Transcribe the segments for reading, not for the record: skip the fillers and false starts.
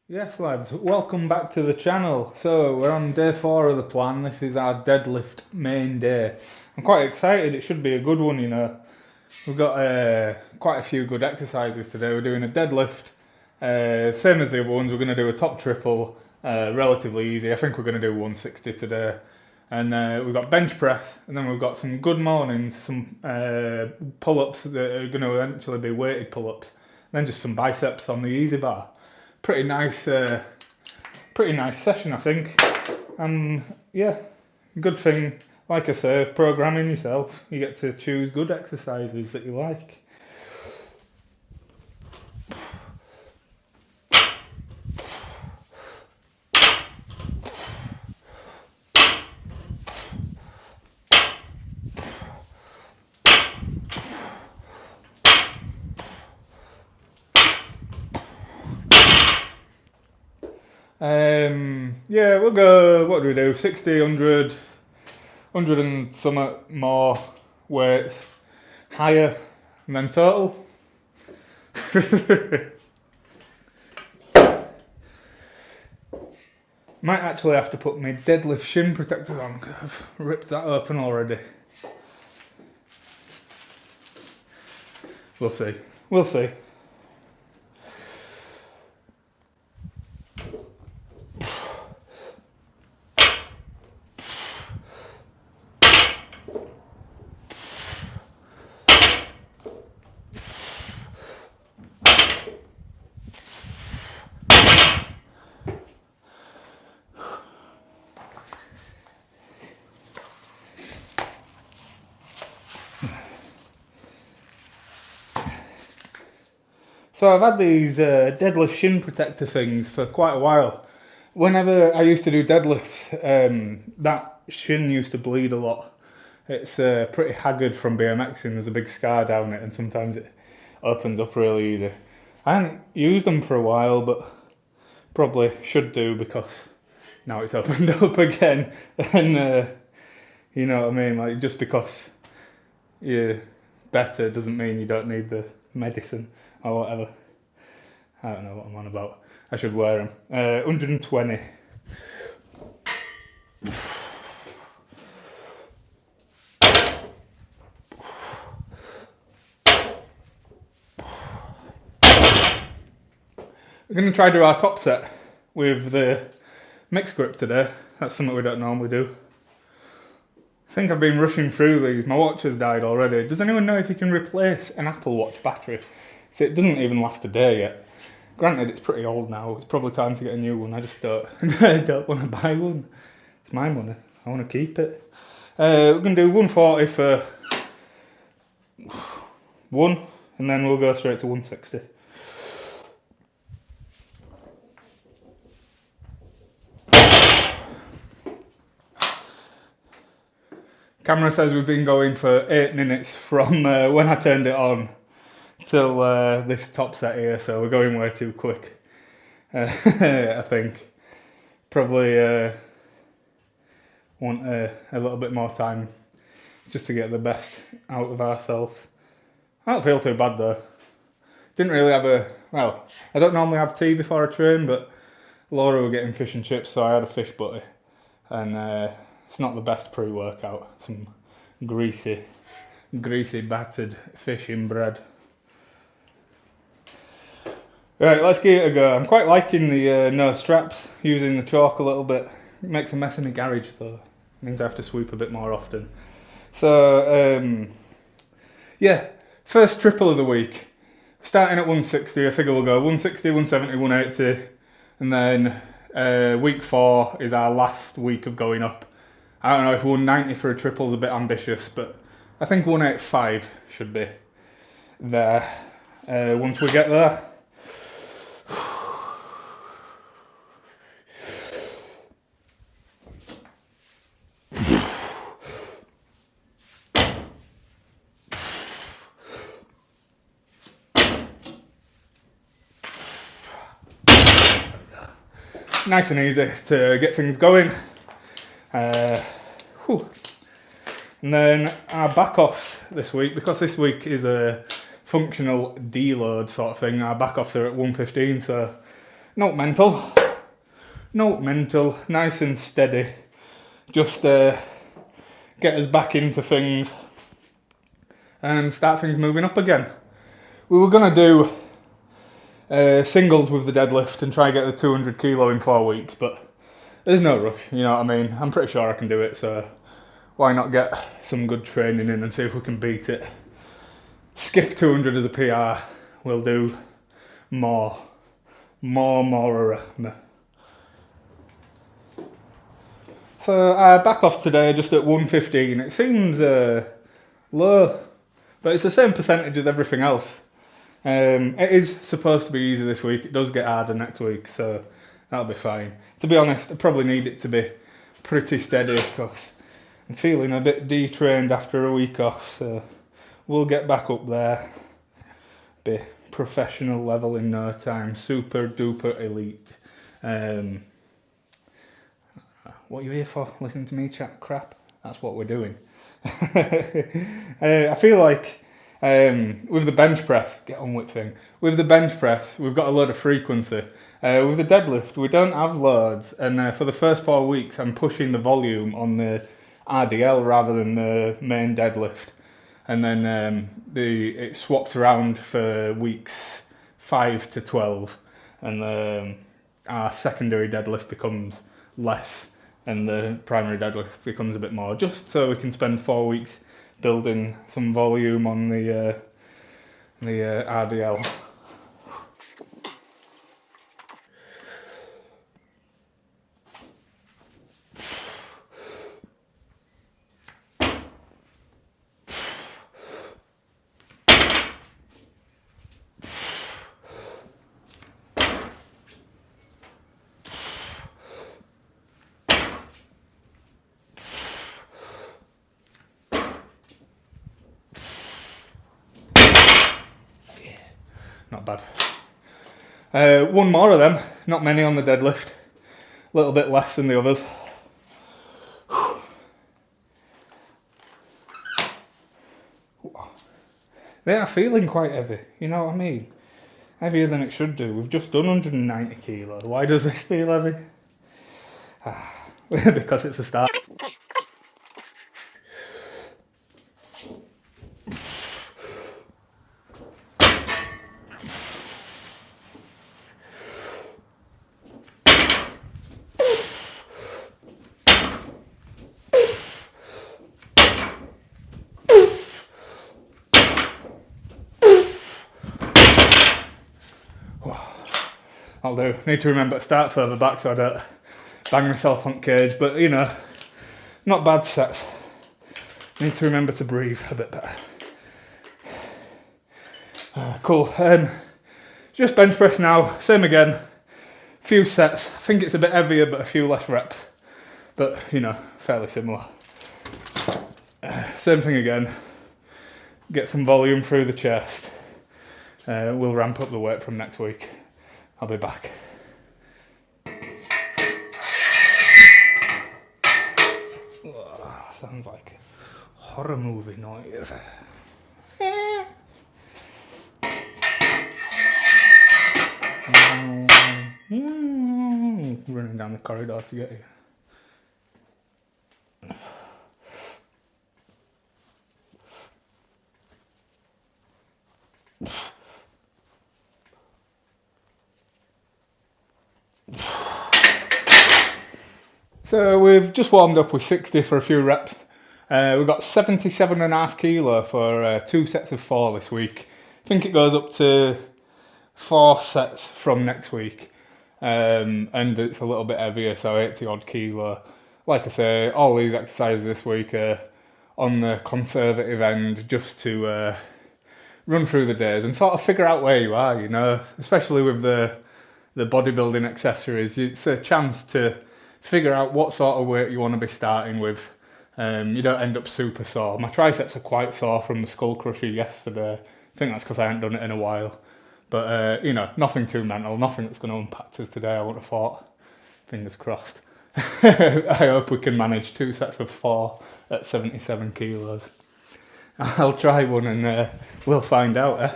Yes lads, welcome back to the channel. So we're on day 4 of the plan. This is our deadlift main day. I'm quite excited, it should be a good one, you know. We've got quite a few good exercises today. We're doing a deadlift, same as the other ones. We're going to do a top triple, relatively easy. I think we're going to do 160 today. And we've got bench press, and then we've got some good mornings, some pull-ups that are going to eventually be weighted pull-ups. And then just some biceps on the easy bar. Pretty nice session, I think. Yeah, good thing, like I say, programming yourself, you get to choose good exercises that you like. Yeah, we'll go, what do we do, 60, 100, 100 and something more weights, higher than total. Might actually have to put my deadlift shin protector on, because I've ripped that open already. We'll see, we'll see. So I've had these deadlift shin protector things for quite a while. Whenever I used to do deadlifts, that shin used to bleed a lot. It's pretty haggard from BMXing. There's a big scar down it, and sometimes it opens up really easy. I haven't used them for a while, but probably should do because now it's opened up again. And you know what I mean? Like, just because you're better doesn't mean you don't need the medicine or whatever. I don't know what I'm on about. I should wear them. 120. We're going to try to do our top set with the mixed grip today. That's something we don't normally do. I think I've been rushing through these. My watch has died already. Does anyone know if you can replace an Apple Watch battery? So it doesn't even last a day yet. Granted, it's pretty old now. It's probably time to get a new one. I just don't want to buy one. It's my money. I want to keep it. We're going to do 140 for one, and then we'll go straight to 160. Camera says we've been going for 8 minutes from when I turned it on till this top set here, so we're going way too quick. I think probably want a little bit more time just to get the best out of ourselves. I don't feel too bad though. Didn't really have well, I don't normally have tea before I train, but Laura were getting fish and chips, so I had a fish butty, and it's not the best pre-workout. Some greasy battered fish in bread. Right, let's give it a go. I'm quite liking the no straps, using the chalk a little bit. It makes a mess in the garage though. It means I have to sweep a bit more often. So, yeah, first triple of the week. Starting at 160, I figure we'll go 160, 170, 180. And then week 4 is our last week of going up. I don't know if 190 for a triple is a bit ambitious, but I think 185 should be there once we get there. Nice and easy to get things going. And then our back offs this week, because this week is a functional deload sort of thing, our back offs are at 115, so Not mental. Not mental. Nice and steady. Just get us back into things and start things moving up again. We were going to do singles with the deadlift and try and get the 200 kilo in 4 weeks, but there's no rush, you know what I mean? I'm pretty sure I can do it, so why not get some good training in and see if we can beat it. Skip 200 as a PR, we'll do more. So back off today just at 115. It seems low, but it's the same percentage as everything else. It is supposed to be easy this week. It does get harder next week, so that'll be fine. To be honest, I probably need it to be pretty steady because I'm feeling a bit detrained after a week off, so we'll get back up there. Be professional level in no time. Super duper elite. What are you here for? Listening to me chat crap? That's what we're doing. I feel like with the bench press, get on with thing. With the bench press, we've got a load of frequency. With the deadlift, we don't have loads, and for the first 4 weeks, I'm pushing the volume on the RDL rather than the main deadlift, and then it swaps around for weeks 5 to 12, and our secondary deadlift becomes less, and the primary deadlift becomes a bit more, just so we can spend 4 weeks building some volume on the RDL. Not bad. One more of them, not many on the deadlift. A little bit less than the others. They are feeling quite heavy, you know what I mean? Heavier than it should do. We've just done 190 kilos. Why does this feel heavy? Because it's a start. I'll do. Need to remember to start further back so I don't bang myself on cage, but you know, not bad sets. Need to remember to breathe a bit better. Cool. Just bench press now, same again. Few sets. I think it's a bit heavier but a few less reps, but you know, fairly similar. Same thing again. Get some volume through the chest. We'll ramp up the weight from next week. I'll be back. Sounds like a horror movie noise. Running down the corridor to get you. So we've just warmed up with 60 for a few reps. We've got 77.5 kilo for 2 sets of 4 this week. I think it goes up to 4 sets from next week. And it's a little bit heavier, so 80 odd kilo. Like I say, all these exercises this week are on the conservative end, just to run through the days and sort of figure out where you are, you know, especially with the bodybuilding accessories. It's a chance to figure out what sort of weight you want to be starting with. You don't end up super sore. My triceps are quite sore from the skull crusher yesterday. I think that's because I haven't done it in a while. But, you know, nothing too mental, nothing that's going to impact us today, I would have thought. Fingers crossed. I hope we can manage 2 sets of 4 at 77 kilos. I'll try one and we'll find out,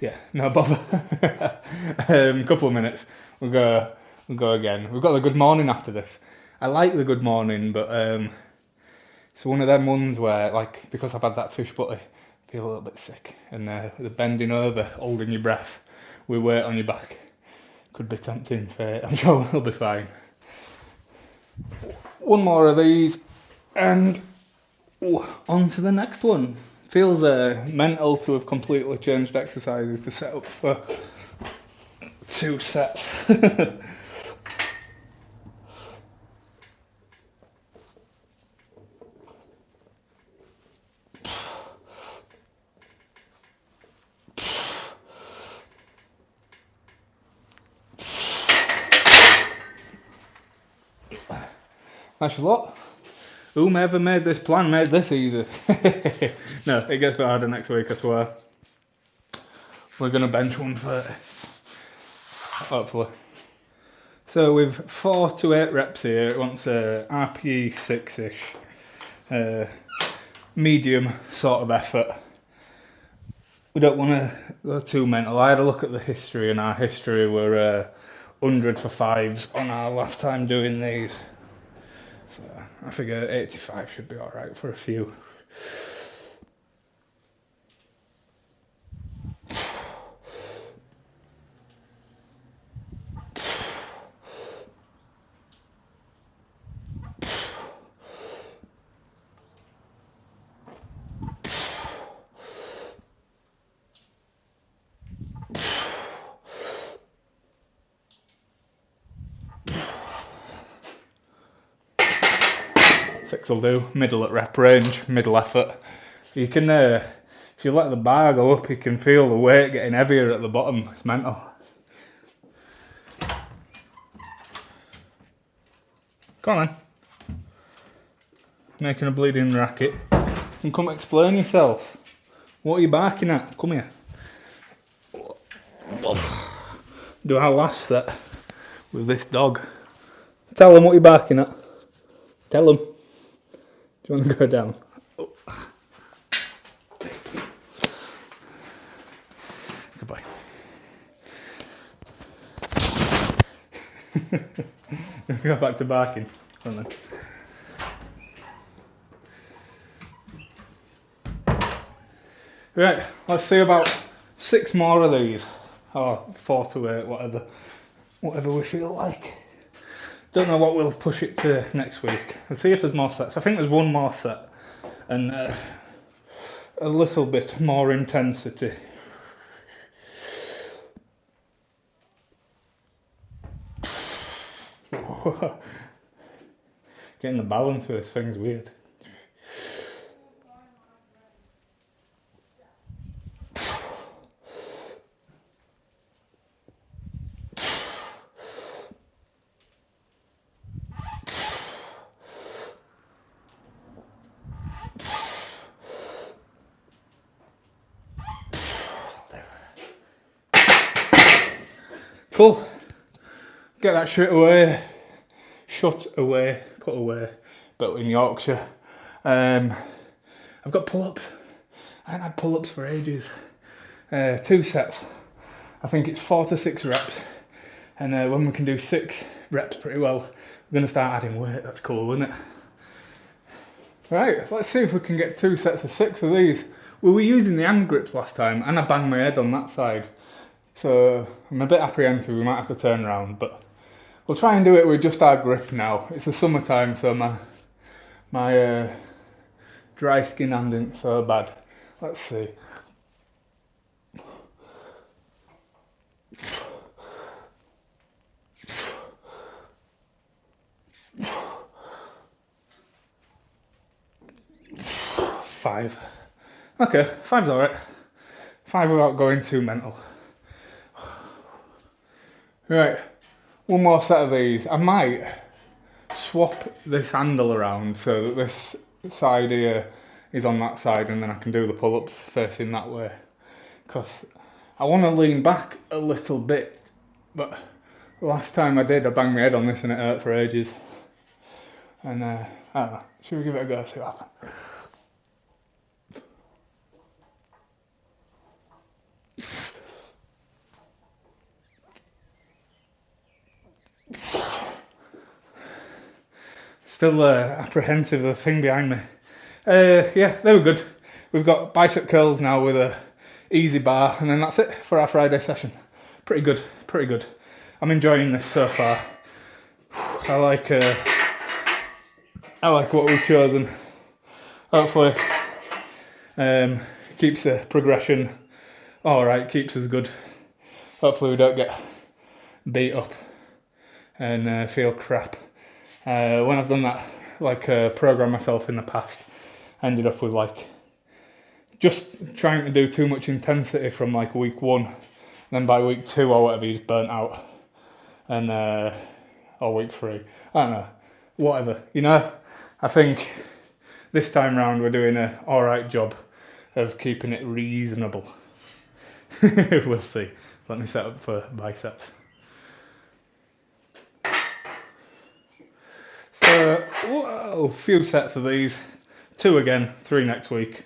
Yeah, no bother. Couple of minutes. We'll go again. We've got the good morning after this. I like the good morning, but it's one of them ones where, like, because I've had that fish butty, I feel a little bit sick. And the bending over, holding your breath with weight on your back could be tempting fate. I'm sure we'll be fine. One more of these, and on to the next one. Feels mental to have completely changed exercises to set up for 2 sets. That's a lot. Whomever made this plan made this easy. No, it gets a bit harder next week, I swear. We're going to bench 130. Hopefully. So with 4 to 8 reps here, it wants a RPE 6-ish. Medium sort of effort. We don't want to go too mental. I had a look at the history, and our history were 100 for 5s on our last time doing these. So I figure 85 should be alright for a few. Six will do, middle at rep range, middle effort. You can, if you let the bar go up, you can feel the weight getting heavier at the bottom. It's mental. Come on then. Making a bleeding racket. And come explain yourself. What are you barking at? Come here. Do our last set with this dog. Tell them what you're barking at. Tell them. Do you want to go down? Oh. Goodbye. Go back to barking. Come on then. Right, let's see about 6 more of these. Or 4 to 8, whatever we feel like. Don't know what we'll push it to next week. Let's see if there's more sets. I think there's 1 more set. And a little bit more intensity. Getting the balance with this thing's weird. Cool. Get that shit away. Shut away. Put away. But in Yorkshire. I've got pull-ups. I haven't had pull-ups for ages. 2 sets. I think it's 4 to 6 reps. And when we can do 6 reps pretty well, we're going to start adding weight. That's cool, isn't it? Right, let's see if we can get 2 sets of 6 of these. We were using the hand grips last time, and I banged my head on that side. So I'm a bit apprehensive, we might have to turn around, but we'll try and do it with just our grip now. It's the summertime, so my dry skin hand isn't so bad. Let's see. Five. Okay, 5's alright. 5 without going too mental. Right, 1 more set of these. I might swap this handle around so that this side here is on that side, and then I can do the pull-ups facing that way. Because I want to lean back a little bit, but the last time I did, I banged my head on this and it hurt for ages. And I don't know, should we give it a go, see what happens? Still apprehensive of the thing behind me. Yeah, they were good. We've got bicep curls now with a easy bar, and then that's it for our Friday session. Pretty good, pretty good. I'm enjoying this so far. I like what we've chosen. Hopefully, keeps the progression alright, keeps us good. Hopefully we don't get beat up and feel crap. When I've done that, program myself in the past, I ended up with just trying to do too much intensity from week 1, and then by week 2 or whatever, you just burnt out, and or week 3, I don't know, whatever. I think this time round we're doing an alright job of keeping it reasonable. We'll see. Let me set up for biceps. So, whoa, few sets of these. 2 again, 3 next week.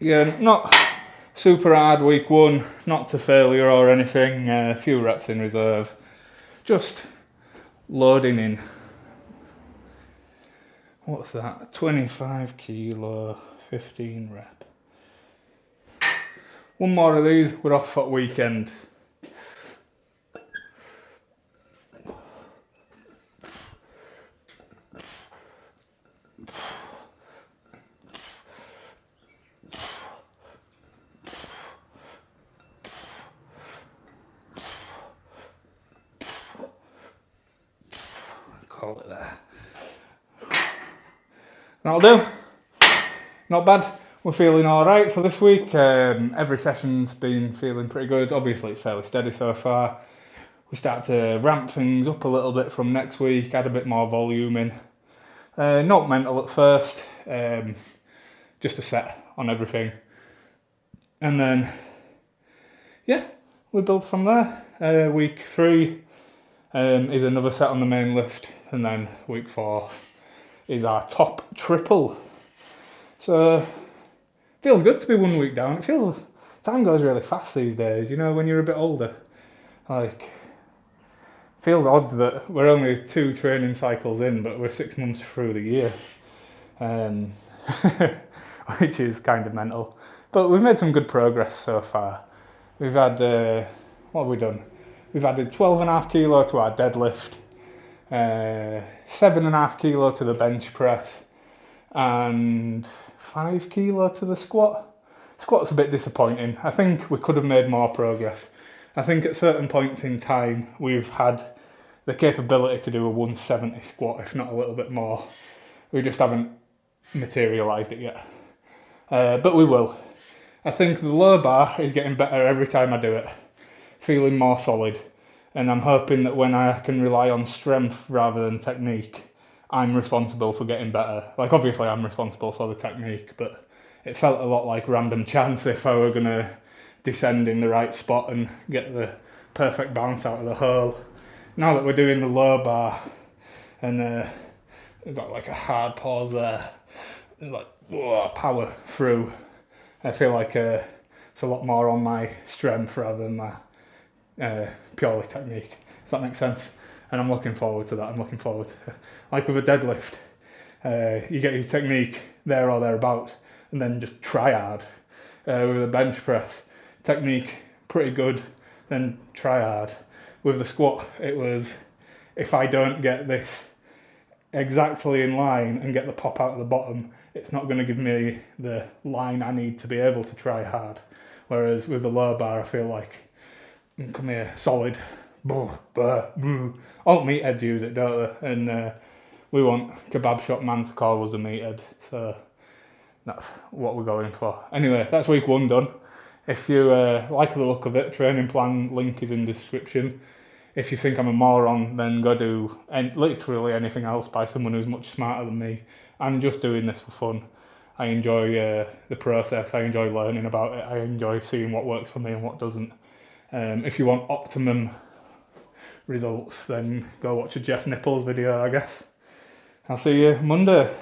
Yeah, not super hard week 1, not to failure or anything, a few reps in reserve, just loading in. What's that? 25 kilo, 15 rep. One more of these, we're off for weekend. Call it there. That'll do. Not bad. We're feeling alright for this week. Every session's been feeling pretty good. Obviously it's fairly steady so far. We start to ramp things up a little bit from next week, add a bit more volume in. Not mental at first, just a set on everything. And then, yeah, we build from there. Week 3 is another set on the main lift, and then week 4 is our top triple. So, feels good to be 1 week down. It feels, time goes really fast these days, when you're a bit older. Feels odd that we're only 2 training cycles in, but we're 6 months through the year. Which is kind of mental. But we've made some good progress so far. We've had, what have we done? We've added 12.5 kilo to our deadlift, 7.5 kilo to the bench press, and 5 kilo to the squat. Squat's a bit disappointing. I think we could have made more progress. I think at certain points in time we've had the capability to do a 170 squat, if not a little bit more. We just haven't materialised it yet. But we will. I think the low bar is getting better every time I do it. Feeling more solid. And I'm hoping that when I can rely on strength rather than technique, I'm responsible for getting better. Obviously I'm responsible for the technique, but it felt a lot like random chance if I were going to descend in the right spot and get the perfect bounce out of the hole. Now that we're doing the low bar, and we've got a hard pause there, power through, I feel like it's a lot more on my strength rather than my purely technique. Does that make sense? And I'm looking forward to that. I'm looking forward to, with a deadlift, you get your technique there or thereabouts, and then just try hard. With a bench press, technique pretty good, then try hard. With the squat, it was, if I don't get this exactly in line and get the pop out of the bottom, it's not going to give me the line I need to be able to try hard. Whereas with the low bar, I feel like, come here, solid. All meatheads use it, don't they? And we want Kebab Shop Man to call us a meathead, so that's what we're going for. Anyway, that's week 1 done. If you like the look of it, training plan link is in the description. If you think I'm a moron, then go do literally anything else by someone who's much smarter than me. I'm just doing this for fun. I enjoy the process. I enjoy learning about it. I enjoy seeing what works for me and what doesn't. If you want optimum results, then go watch a Jeff Nichols video, I guess. I'll see you Monday.